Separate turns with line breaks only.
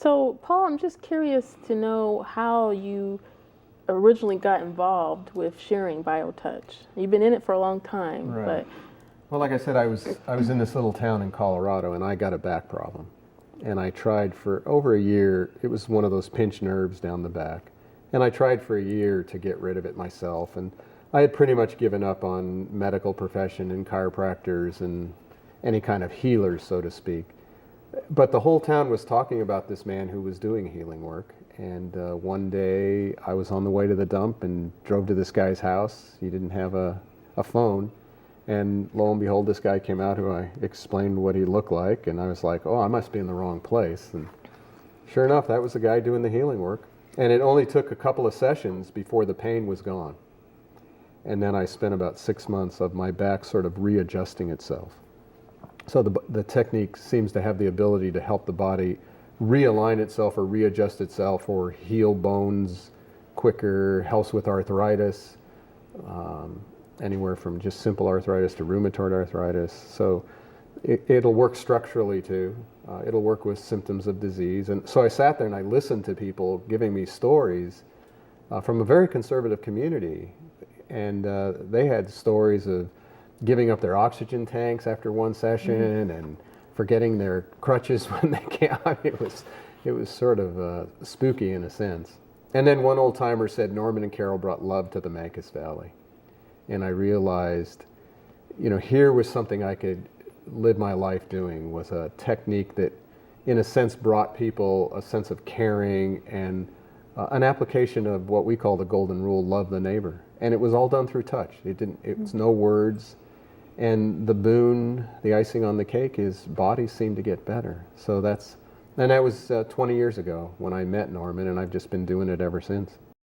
So, Paul, I'm just curious to know how you originally got involved with sharing BioTouch. You've been in it for a long time,
Right.
but
Well, like I said, I was in this little town in Colorado, and I got a back problem. And I tried for over a year. It was one of those pinched nerves down the back. And I tried for a year to get rid of it myself. And I had pretty much given up on medical profession and chiropractors and any kind of healers, so to speak. But the whole town was talking about this man who was doing healing work. And one day I was on the way to the dump and drove to this guy's house. He didn't have a phone. And lo and behold, this guy came out who I explained what he looked like. And I was like, oh, I must be in the wrong place. And sure enough, that was the guy doing the healing work. And it only took a couple of sessions before the pain was gone. And then I spent about 6 months of my back sort of readjusting itself. So the technique seems to have the ability to help the body realign itself or readjust itself or heal bones quicker, helps with arthritis, anywhere from just simple arthritis to rheumatoid arthritis. So it'll work structurally too. It'll work with symptoms of disease. And so I sat there and I listened to people giving me stories from a very conservative community. And they had stories of giving up their oxygen tanks after one session and forgetting their crutches when they came out. It was sort of spooky in a sense. And then one old timer said Norman and Carol brought love to the Mancos Valley. And I realized, here was something I could live my life doing, was a technique that in a sense brought people a sense of caring and an application of what we call the golden rule, love the neighbor. And it was all done through touch. It was no words. And the boon, the icing on the cake, is bodies seem to get better. So that was 20 years ago when I met Norman, and I've just been doing it ever since.